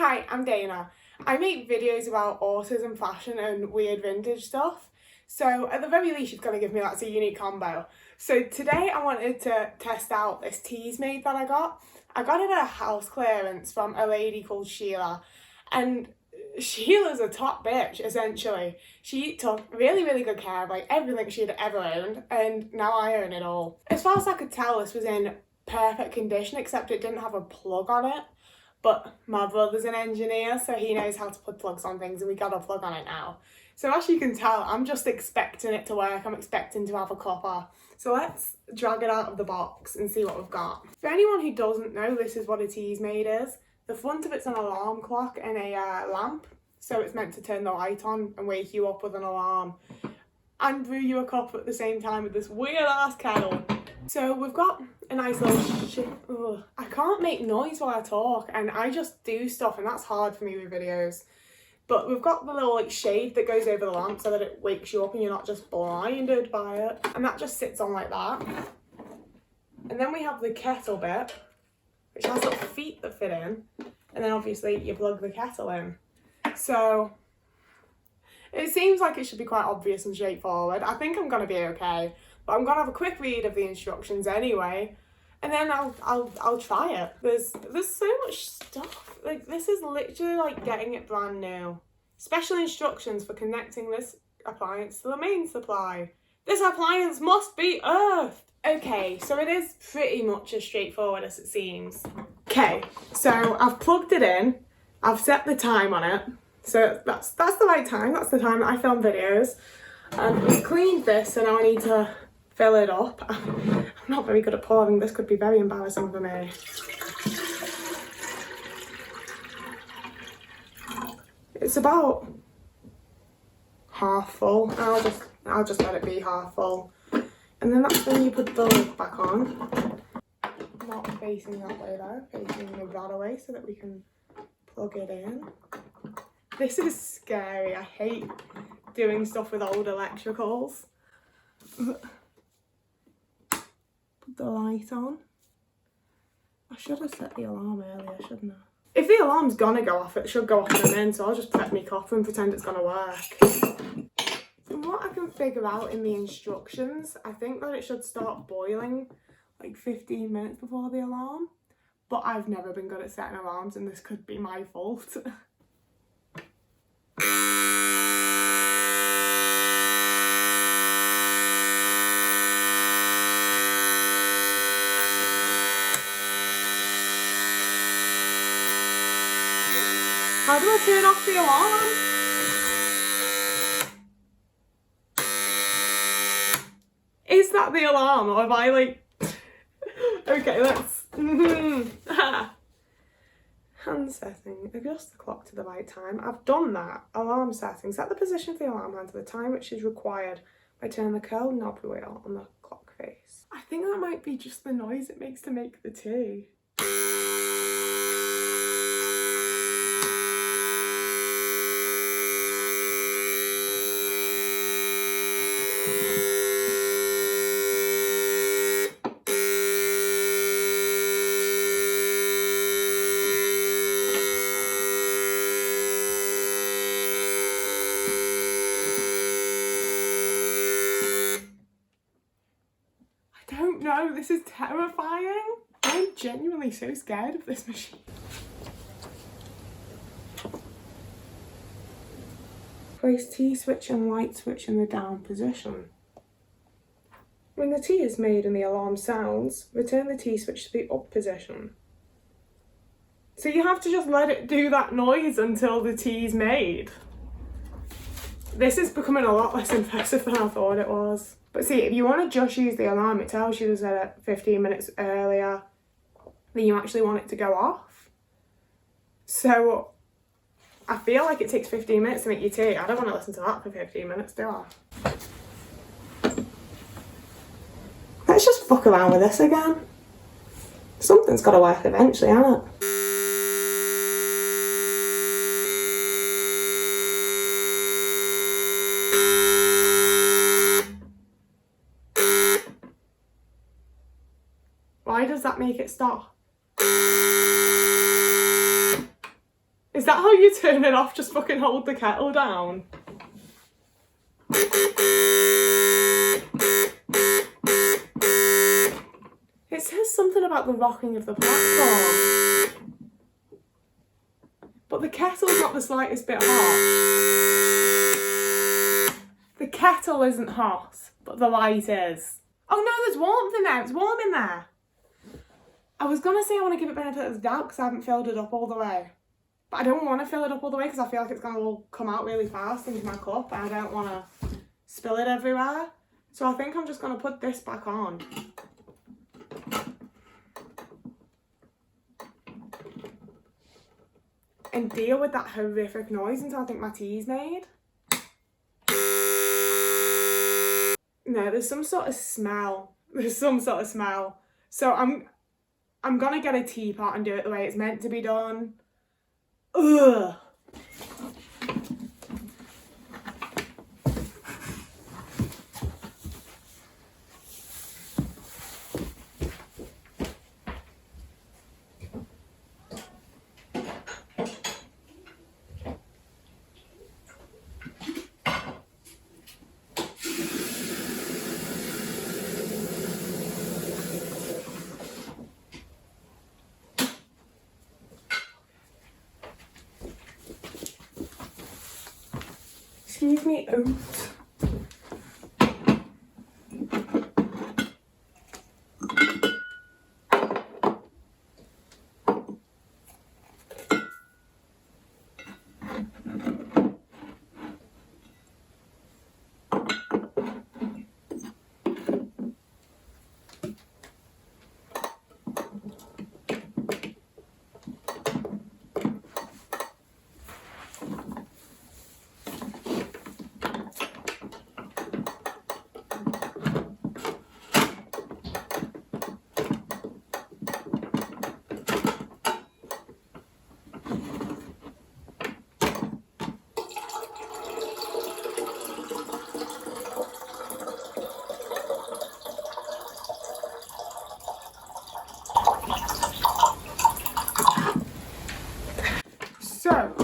Hi, I'm Dana. I make videos about autism, fashion and weird vintage stuff. So at the very least you've got to give me that's a unique combo. So today I wanted to test out this tease made that I got. I got it at a house clearance from a lady called Sheila. And Sheila's a top bitch, essentially. She took really good care of like everything she'd ever owned, and now I own it all. As far as I could tell, this was in perfect condition, except it didn't have a plug on it. But my brother's an engineer, so he knows how to put plugs on things, and we got a plug on it now. So as you can tell, I'm just expecting it to work. I'm expecting to have a cuppa. So let's drag it out of the box and see what we've got. For anyone who doesn't know, this is what a tease made is. The front of it's an alarm clock and a lamp. So it's meant to turn the light on and wake you up with an alarm. And brew you a cup at the same time with this weird ass kettle. So we've got a nice little I can't make noise while I talk, and I just do stuff, and that's hard for me with videos. But we've got the little like shade that goes over the lamp so that it wakes you up and you're not just blinded by it. And that just sits on like that. And then we have the kettle bit, which has little feet that fit in. And then obviously you plug the kettle in. So it seems like it should be quite obvious and straightforward. I think I'm gonna be okay. But I'm gonna have a quick read of the instructions anyway, and then I'll try it. There's so much stuff. Like, this is literally like getting it brand new. Special instructions for connecting this appliance to the main supply. This appliance must be earthed. Okay, so it is pretty much as straightforward as it seems. Okay, so I've plugged it in. I've set the time on it. So that's the right time. That's the time that I film videos. And we've cleaned this, so now I need to fill it up. I'm not very good at pouring. This could be very embarrassing for me. It's about half full. I'll just let it be half full. And then that's when you put the lid back on. Not facing that way though, facing the that way so that we can plug it in. This is scary. I hate doing stuff with old electricals. Put the light on. I should have set the alarm earlier, shouldn't I? If the alarm's gonna go off, it should go off in a minute, so I'll just prep my cup and pretend it's gonna work. From what I can figure out in the instructions, I think that it should start boiling like 15 minutes before the alarm. But I've never been good at setting alarms, and this could be my fault. How do I turn off the alarm? Is that the alarm, or have I like... Okay, let's... Hand setting. Adjust the clock to the right time. I've done that. Alarm setting. Set the position of the alarm hand to the time which is required by turning the curl knob wheel on the clock face. I think that might be just the noise it makes to make the tea. No, this is terrifying. I'm genuinely so scared of this machine. Place tea switch and light switch in the down position. When the tea is made and the alarm sounds, return the tea switch to the up position. So you have to just let it do that noise until the tea's made. This is becoming a lot less impressive than I thought it was. But see, if you want to just use the alarm, it tells you to set it 15 minutes earlier than you actually want it to go off. So I feel like it takes 15 minutes to make your tea. I don't want to listen to that for 15 minutes, do I? Let's just fuck around with this again. Something's got to work eventually, hasn't it? Why does that make it stop? Is that how you turn it off? Just fucking hold the kettle down? It says something about the rocking of the platform. But the kettle's not the slightest bit hot. The kettle isn't hot, but the light is. Oh no, there's warmth in there. It's warm in there. I was going to say I want to give it benefit of the doubt because I haven't filled it up all the way. But I don't want to fill it up all the way because I feel like it's going to all come out really fast into my cup and I don't want to spill it everywhere. So I think I'm just going to put this back on. And deal with that horrific noise until I think my tea's made. No, there's some sort of smell. So I'm gonna get a teapot and do it the way it's meant to be done. Ugh. Excuse me, oops. So,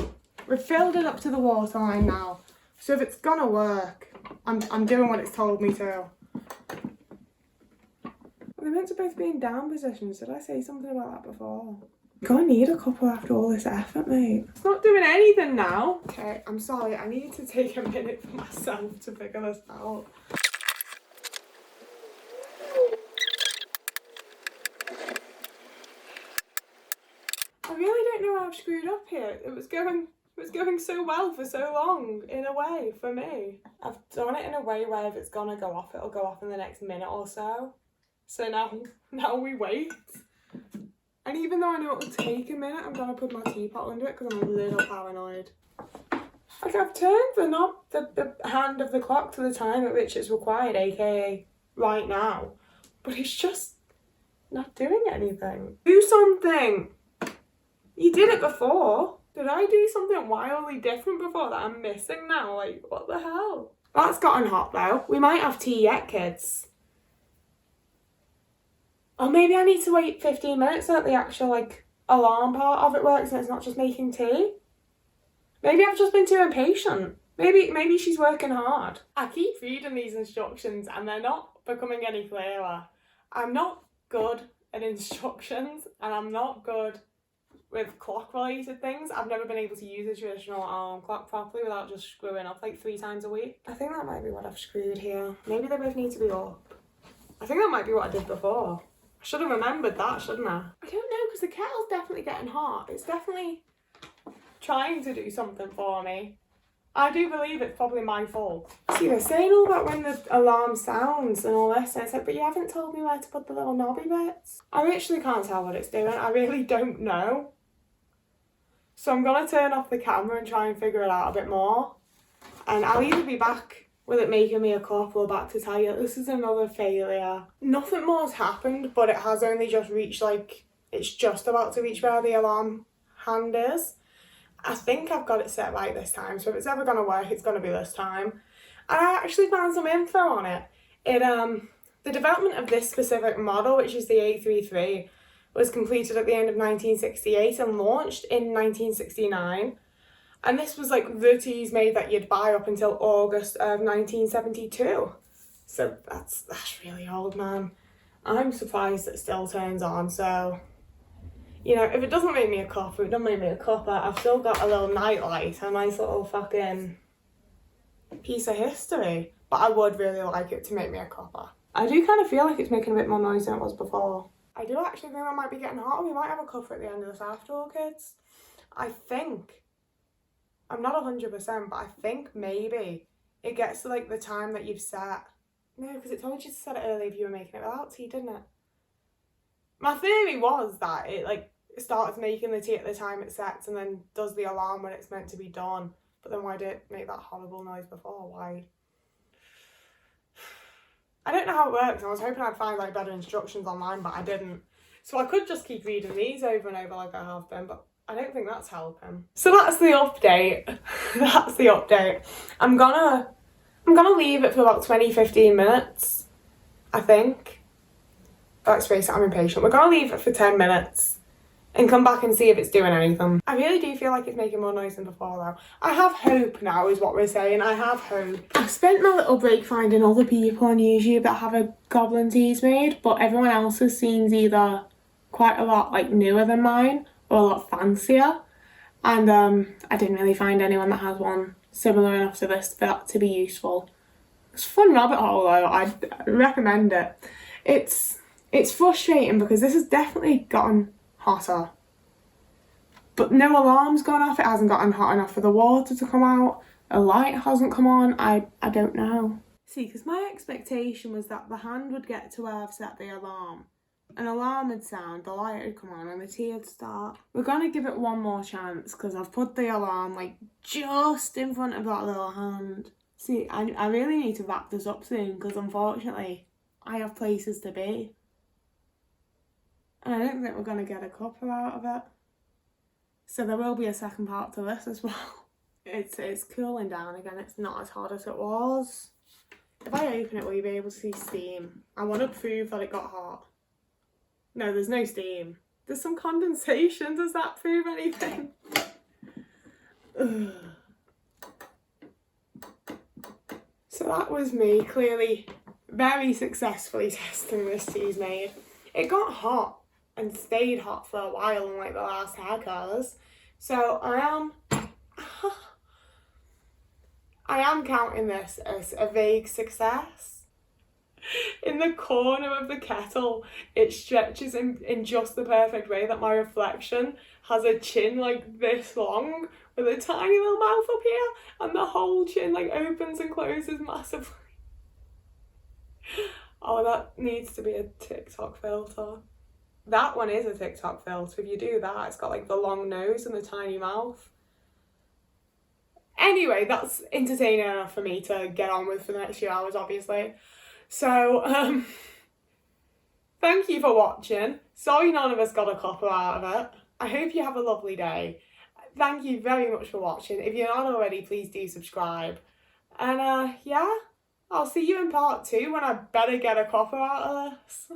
we've filled it up to the waterline now. So if it's gonna work, I'm doing what it's told me to. They're meant to both be in down positions. Did I say something about that before? Gonna need a couple after all this effort, mate. It's not doing anything now. Okay, I'm sorry. I need to take a minute for myself to figure this out. I really don't know how I've screwed up here. It was going so well for so long, in a way, for me. I've done it in a way where if it's gonna go off, it'll go off in the next minute or so. So now we wait. And even though I know it'll take a minute, I'm gonna put my teapot under it because I'm a little paranoid. Like, I've turned the knob, the hand of the clock to the time at which it's required, aka right now. But it's just not doing anything. Do something! You did it before. Did I do something wildly different before that I'm missing now? Like, what the hell? That's gotten hot though. We might have tea yet, kids. Or maybe I need to wait 15 minutes so that the actual, like, alarm part of it works and it's not just making tea. Maybe I've just been too impatient. Maybe she's working hard. I keep reading these instructions and they're not becoming any clearer. I'm not good at instructions and I'm not good with clock related things. I've never been able to use a traditional alarm clock properly without just screwing up like 3 times a week. I think that might be what I've screwed here. Maybe they both need to be up. I think that might be what I did before. I should have remembered that, shouldn't I? I don't know, because the kettle's definitely getting hot. It's definitely trying to do something for me. I do believe it's probably my fault. See, they're saying all about when the alarm sounds and all this, and it's like, but you haven't told me where to put the little knobby bits. I literally can't tell what it's doing. I really don't know. So I'm going to turn off the camera and try and figure it out a bit more. And I'll either be back with it making me a cup or back to tell you this is another failure. Nothing more has happened, but it has only just reached, like, it's just about to reach where the alarm hand is. I think I've got it set right this time, so if it's ever going to work, it's going to be this time. And I actually found some info on it. The development of this specific model, which is the A33, was completed at the end of 1968 and launched in 1969. And this was like the teas made that you'd buy up until August of 1972. So that's really old, man. I'm surprised it still turns on, so... You know, if it doesn't make me a cuppa, it doesn't make me a cuppa. I've still got a little nightlight, a nice little fucking piece of history. But I would really like it to make me a cuppa. I do kind of feel like it's making a bit more noise than it was before. I do actually think I might be getting hotter. We might have a cuppa at the end of this after all, kids. I think. I'm not 100%, but I think maybe it gets to like the time that you've set. No, because it told you to set it early if you were making it without tea, didn't it? My theory was that it like starts making the tea at the time it sets and then does the alarm when it's meant to be done. But then why did it make that horrible noise before? Why? I don't know how it works. I was hoping I'd find like better instructions online, but I didn't. So I could just keep reading these over and over like I have been, but I don't think that's helping. So that's the update. That's the update. I'm gonna leave it for about 20-15 minutes, I think. Let's face it, I'm impatient. We're gonna leave it for 10 minutes and come back and see if it's doing anything. I really do feel like it's making more noise than before though. I have hope now is what we're saying. I have hope. I spent my little break finding other people on YouTube that have a goblin teas made, but everyone else's seems either quite a lot like newer than mine or a lot fancier. And I didn't really find anyone that has one similar enough to this for that to be useful. It's a fun rabbit hole though. I'd recommend it. It's frustrating because this has definitely gotten hotter. But no alarm's gone off. It hasn't gotten hot enough for the water to come out. A light hasn't come on. I don't know. See, because my expectation was that the hand would get to where I've set the alarm. An alarm would sound, the light would come on and the tea would start. We're going to give it one more chance because I've put the alarm like just in front of that little hand. See, I really need to wrap this up soon because unfortunately I have places to be. And I don't think we're going to get a cuppa out of it. So there will be a second part to this as well. It's cooling down again. It's not as hot as it was. If I open it, will you be able to see steam? I want to prove that it got hot. No, there's no steam. There's some condensation. Does that prove anything? Ugh. So that was me clearly very successfully testing this tea's made. It got hot and stayed hot for a while in like the last hair curls. So I am counting this as a vague success. In the corner of the kettle, it stretches in just the perfect way that my reflection has a chin like this long with a tiny little mouth up here, and the whole chin like opens and closes massively. Oh, that needs to be a TikTok filter. That one is a TikTok filter. If you do that, it's got like the long nose and the tiny mouth. Anyway, that's entertaining enough for me to get on with for the next few hours, obviously. So, thank you for watching. Sorry none of us got a cuppa out of it. I hope you have a lovely day. Thank you very much for watching. If you're not already, please do subscribe. And yeah, I'll see you in part 2 when I better get a cuppa out of this.